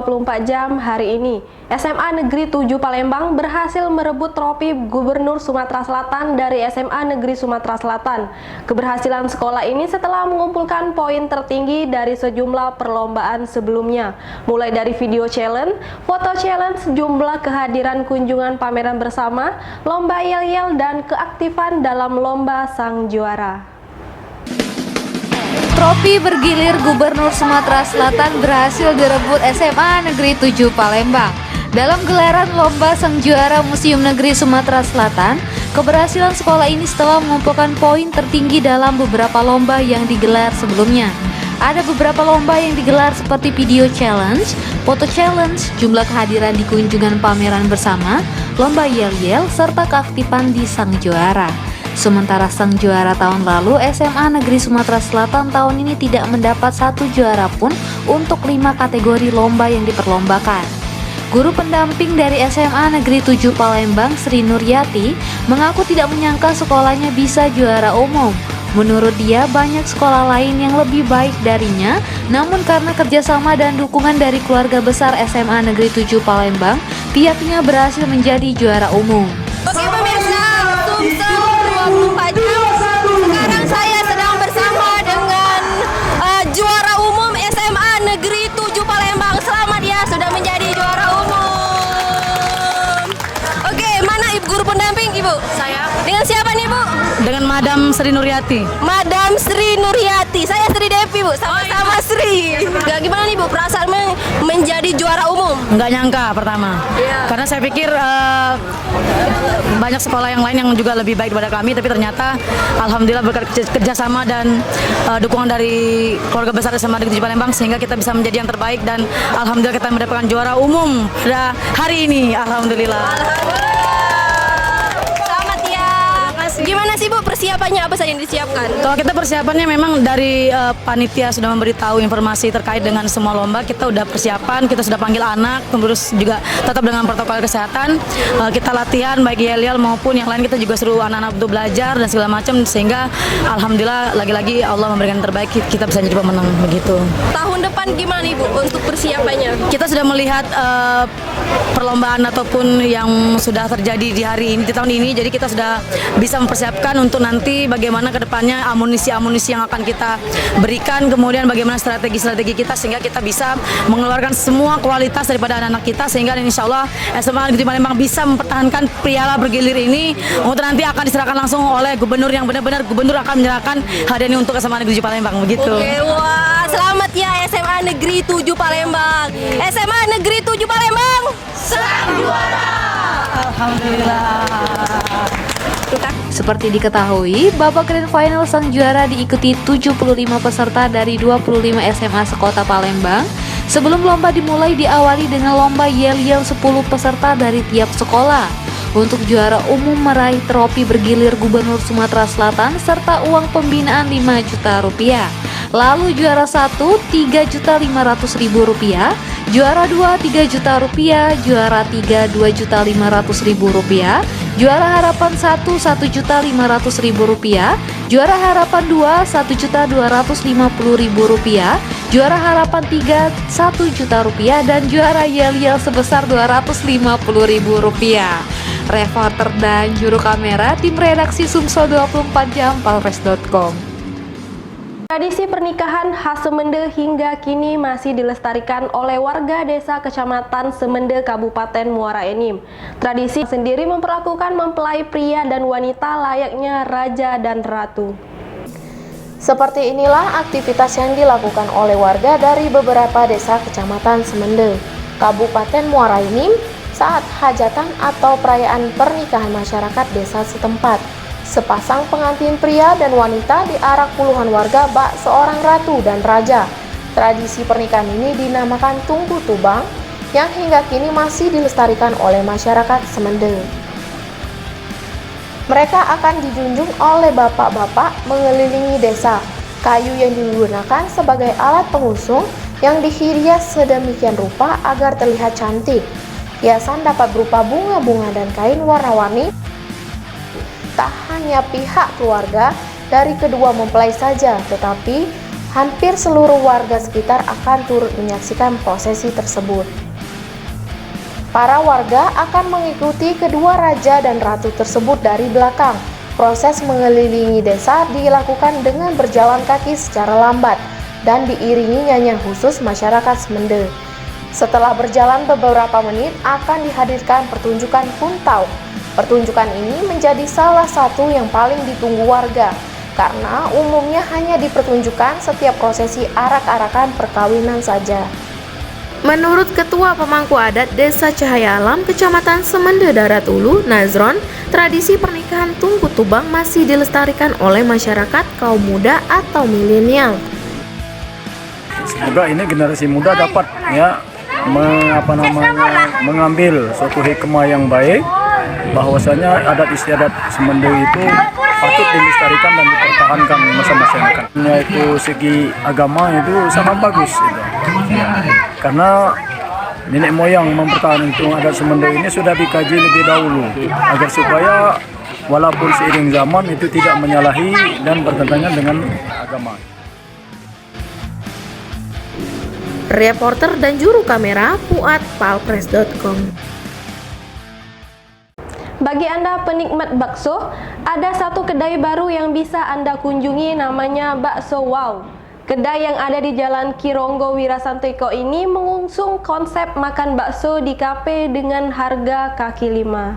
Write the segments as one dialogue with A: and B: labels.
A: 24 jam hari ini, SMA Negeri 7 Palembang berhasil merebut trofi Gubernur Sumatera Selatan dari SMA Negeri Sumatera Selatan. Keberhasilan sekolah ini setelah mengumpulkan poin tertinggi dari sejumlah perlombaan sebelumnya, mulai dari video challenge, foto challenge, jumlah kehadiran kunjungan pameran bersama, lomba yel-yel, dan keaktifan dalam lomba sang juara.
B: Trofi bergilir Gubernur Sumatera Selatan berhasil direbut SMA Negeri 7 Palembang. Dalam gelaran lomba sang juara Museum Negeri Sumatera Selatan, keberhasilan sekolah ini setelah mengumpulkan poin tertinggi dalam beberapa lomba yang digelar sebelumnya. Ada beberapa lomba yang digelar seperti video challenge, foto challenge, jumlah kehadiran di kunjungan pameran bersama, lomba yel-yel, serta keaktifan di sang juara. Sementara sang juara tahun lalu, SMA Negeri Sumatera Selatan tahun ini tidak mendapat satu juara pun untuk 5 kategori lomba yang diperlombakan. Guru pendamping dari SMA Negeri 7 Palembang, Sri Nuryati, mengaku tidak menyangka sekolahnya bisa juara umum. Menurut dia, banyak sekolah lain yang lebih baik darinya, namun karena kerjasama dan dukungan dari keluarga besar SMA Negeri 7 Palembang, pihaknya berhasil menjadi juara umum.
C: Oke pemirsa, Sumsel 24 jam. Sekarang saya sedang bersama dengan juara umum SMA Negeri 7 Palembang. Selamat ya, sudah menjadi juara umum. Oke, mana Ibu guru pendamping Ibu?
D: Saya
C: Dengan siapa nih Bu?
D: dengan Madam Sri Nuryati.
C: Madam Sri Nuryati. Saya Sri Devi Bu, sama-sama Sri. Gak gimana nih Bu, perasaan menjadi juara umum?
D: Nggak nyangka pertama, karena saya pikir banyak sekolah yang lain yang juga lebih baik daripada kami, tapi ternyata alhamdulillah berkat kerjasama dan dukungan dari keluarga besar SMA Negeri 7 Palembang sehingga kita bisa menjadi yang terbaik dan alhamdulillah kita mendapatkan juara umum pada hari ini. Alhamdulillah.
C: Selamat ya. Gimana sih Bu persiapannya, apa saja yang disiapkan?
D: Kalau kita persiapannya memang dari panitia sudah memberitahu informasi terkait dengan semua lomba. Kita udah persiapan, kita sudah panggil anak, terus juga tetap dengan protokol kesehatan. Kita latihan baik yel-yel maupun yang lain, kita juga suruh anak-anak untuk belajar dan segala macam sehingga alhamdulillah lagi-lagi Allah memberikan yang terbaik, kita bisa jadi pemenang begitu.
C: Tahun depan gimana Ibu untuk persiapannya?
D: Kita sudah melihat perlombaan ataupun yang sudah terjadi di hari ini, di tahun ini, jadi kita sudah bisa mempersiapkan untuk nanti bagaimana ke depannya amunisi-amunisi yang akan kita berikan, kemudian bagaimana strategi-strategi kita sehingga kita bisa mengeluarkan semua kualitas daripada anak-anak kita sehingga insya Allah SMA Negeri Palembang bisa mempertahankan piala bergilir ini untuk nanti akan diserahkan langsung oleh gubernur yang benar-benar gubernur akan menyerahkan hadiah ini untuk SMA Negeri 7 Palembang begitu.
C: Oke, wah, selamat ya SMA Negeri 7 Palembang. SMA Negeri 7 Palembang, sang juara.
D: Alhamdulillah.
B: Seperti diketahui, babak grand final sang juara diikuti 75 peserta dari 25 SMA sekota Palembang. Sebelum lomba dimulai diawali dengan lomba yel-yel 10 peserta dari tiap sekolah. Untuk juara umum meraih trofi bergilir Gubernur Sumatera Selatan serta uang pembinaan 5 juta rupiah. Lalu juara 1 3.500.000 rupiah, juara 2 3 juta rupiah, juara 3 2.500.000 rupiah, juara harapan 1 1.500.000 rupiah, juara harapan 2 1.250.000 rupiah, juara harapan 3 1 juta rupiah, dan juara yel-yel sebesar 250.000 rupiah. Reporter dan juru kamera tim redaksi Sumsel 24 jam Palres.com.
A: Tradisi pernikahan khas Semende hingga kini masih dilestarikan oleh warga desa Kecamatan Semende, Kabupaten Muara Enim. Tradisi sendiri memperlakukan mempelai pria dan wanita layaknya raja dan ratu.
E: Seperti inilah aktivitas yang dilakukan oleh warga dari beberapa desa Kecamatan Semende, Kabupaten Muara Enim saat hajatan atau perayaan pernikahan masyarakat desa setempat. Sepasang pengantin pria dan wanita diarak puluhan warga bak seorang ratu dan raja. Tradisi pernikahan ini dinamakan Tungku Tubang yang hingga kini masih dilestarikan oleh masyarakat Semende. Mereka akan dijunjung oleh bapak-bapak mengelilingi desa. Kayu yang digunakan sebagai alat pengusung yang dihias sedemikian rupa agar terlihat cantik. Hiasan dapat berupa bunga-bunga dan kain warna-warni. Tak hanya pihak keluarga dari kedua mempelai saja, tetapi hampir seluruh warga sekitar akan turut menyaksikan prosesi tersebut. Para warga akan mengikuti kedua raja dan ratu tersebut dari belakang. Proses mengelilingi desa dilakukan dengan berjalan kaki secara lambat dan diiringi nyanyian khusus masyarakat Semende. Setelah berjalan beberapa menit akan dihadirkan pertunjukan Puntau. Pertunjukan ini menjadi salah satu yang paling ditunggu warga karena umumnya hanya dipertunjukkan setiap prosesi arak-arakan perkawinan saja. Menurut Ketua Pemangku Adat Desa Cahaya Alam, Kecamatan Semende Darat Ulu, Nazron, tradisi pernikahan Tungku Tubang masih dilestarikan oleh masyarakat kaum muda atau milenial.
F: Semoga ini generasi muda dapat mengambil suatu hikmah yang baik, bahwasanya adat istiadat Semende itu patut dilestarikan dan dipertahankan masa-masa yang yaitu segi agama itu sangat bagus itu. Karena nenek moyang mempertahankan adat Semende ini sudah dikaji lebih dahulu agar supaya walaupun seiring zaman itu tidak menyalahi dan bertentangan dengan agama.
E: Reporter dan juru kamera Fuad Palpres.com.
A: Bagi Anda penikmat bakso, ada satu kedai baru yang bisa Anda kunjungi, namanya Bakso Wow. Kedai yang ada di Jalan Kironggo Wirasantiko ini mengusung konsep makan bakso di kafe dengan harga kaki lima.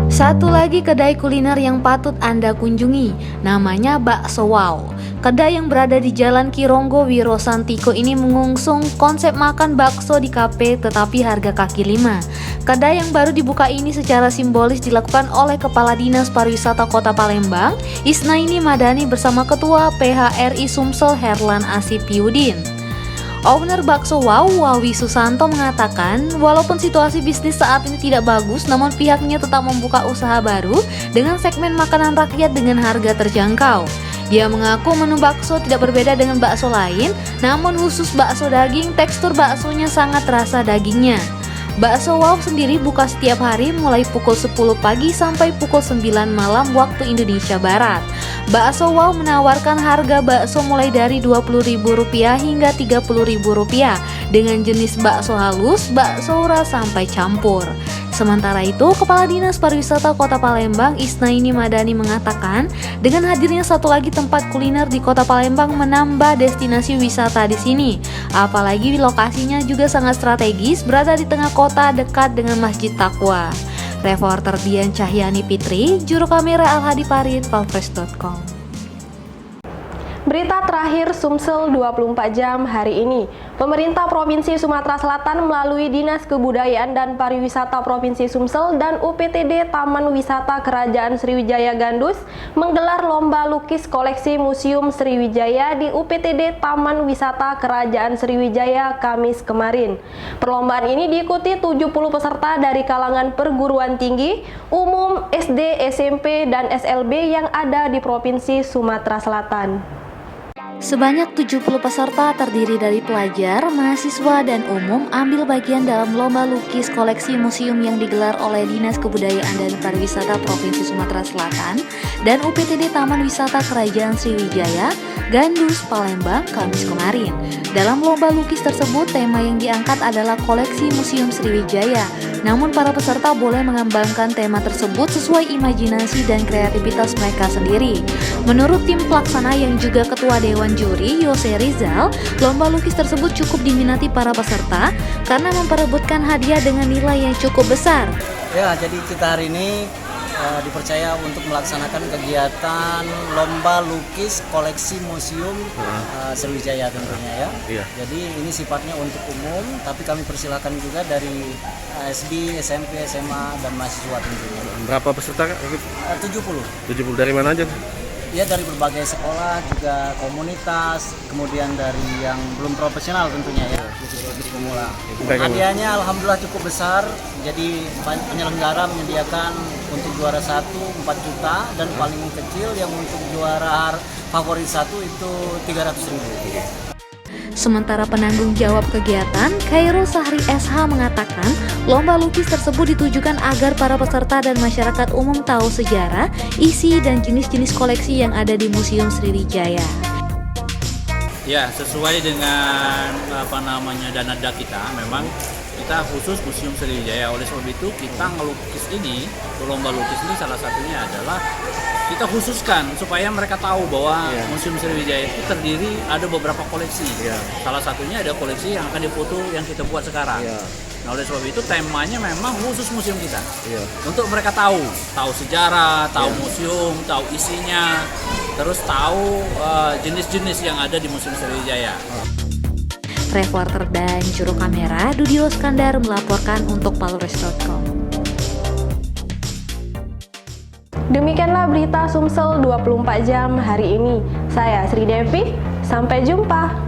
B: Satu lagi kedai kuliner yang patut Anda kunjungi, namanya Bakso Wow. Kedai yang berada di Jalan Kironggo Wirasantiko ini mengusung konsep makan bakso di kafe tetapi harga kaki lima. Kedai yang baru dibuka ini secara simbolis dilakukan oleh Kepala Dinas Pariwisata Kota Palembang, Isnaini Madani bersama Ketua PHRI Sumsel Herlan Asipiudin. Owner Bakso Wow, Wawi Susanto mengatakan, walaupun situasi bisnis saat ini tidak bagus, namun pihaknya tetap membuka usaha baru dengan segmen makanan rakyat dengan harga terjangkau. Dia mengaku menu bakso tidak berbeda dengan bakso lain, namun khusus bakso daging, tekstur baksonya sangat terasa dagingnya. Bakso Wow sendiri buka setiap hari mulai pukul 10 pagi sampai pukul 9 malam waktu Indonesia Barat. Bakso Wow menawarkan harga bakso mulai dari Rp20.000 hingga Rp30.000 dengan jenis bakso halus, bakso urat sampai campur. Sementara itu, Kepala Dinas Pariwisata Kota Palembang Isnaini Madani mengatakan, dengan hadirnya satu lagi tempat kuliner di Kota Palembang menambah destinasi wisata di sini. Apalagi lokasinya juga sangat strategis, berada di tengah kota dekat dengan Masjid Taqwa. Reporter Dian Cahyani Fitri, juru kamera Al-Hadi Parit, palpres.com.
A: Berita terakhir Sumsel 24 jam hari ini. Pemerintah Provinsi Sumatera Selatan melalui Dinas Kebudayaan dan Pariwisata Provinsi Sumsel dan UPTD Taman Wisata Kerajaan Sriwijaya Gandus menggelar lomba lukis koleksi Museum Sriwijaya di UPTD Taman Wisata Kerajaan Sriwijaya Kamis kemarin. Perlombaan ini diikuti 70 peserta dari kalangan perguruan tinggi, umum, SD, SMP, dan SLB yang ada di Provinsi Sumatera Selatan.
B: Sebanyak 70 peserta terdiri dari pelajar, mahasiswa, dan umum ambil bagian dalam lomba lukis koleksi museum yang digelar oleh Dinas Kebudayaan dan Pariwisata Provinsi Sumatera Selatan dan UPTD Taman Wisata Kerajaan Sriwijaya, Gandus, Palembang, Kamis kemarin. Dalam lomba lukis tersebut, tema yang diangkat adalah koleksi Museum Sriwijaya. Namun para peserta boleh mengembangkan tema tersebut sesuai imajinasi dan kreativitas mereka sendiri. Menurut tim pelaksana yang juga ketua Dewan Juri, Yose Rizal, lomba lukis tersebut cukup diminati para peserta karena memperebutkan hadiah dengan nilai yang cukup besar.
G: Ya, jadi kita hari ini dipercaya untuk melaksanakan kegiatan lomba lukis koleksi museum Sriwijaya tentunya ya. Iya. Jadi ini sifatnya untuk umum, tapi kami persilakan juga dari SD, SMP, SMA dan mahasiswa tentunya.
H: Berapa peserta Kak?
G: 70.
H: 70 dari mana aja?
G: Ya, dari berbagai sekolah, juga komunitas, kemudian dari yang belum profesional tentunya ya, khusus pemula. Hadiahnya alhamdulillah cukup besar, jadi penyelenggara menyediakan untuk juara 1 4 juta dan paling kecil yang untuk juara favorit 1 itu 300.000.
B: Sementara penanggung jawab kegiatan, Khairul Sahri SH mengatakan, lomba lukis tersebut ditujukan agar para peserta dan masyarakat umum tahu sejarah, isi, dan jenis-jenis koleksi yang ada di Museum Sriwijaya.
I: Ya, sesuai dengan dana kita, memang kita khusus Museum Sriwijaya. Oleh sebab itu kita ngelukis ini, lomba lukis ini salah satunya adalah kita khususkan supaya mereka tahu bahwa Museum Sriwijaya itu terdiri ada beberapa koleksi. Salah satunya ada koleksi yang akan difoto yang kita buat sekarang. Nah, oleh sebab itu temanya memang khusus museum kita. Untuk mereka tahu sejarah, tahu museum, tahu isinya, terus tahu jenis-jenis yang ada di Museum Sriwijaya.
B: Reporter dan juru kamera Dudio Skandar melaporkan untuk Palures.com.
A: Demikianlah berita Sumsel 24 jam hari ini. Saya Sri Devi, sampai jumpa.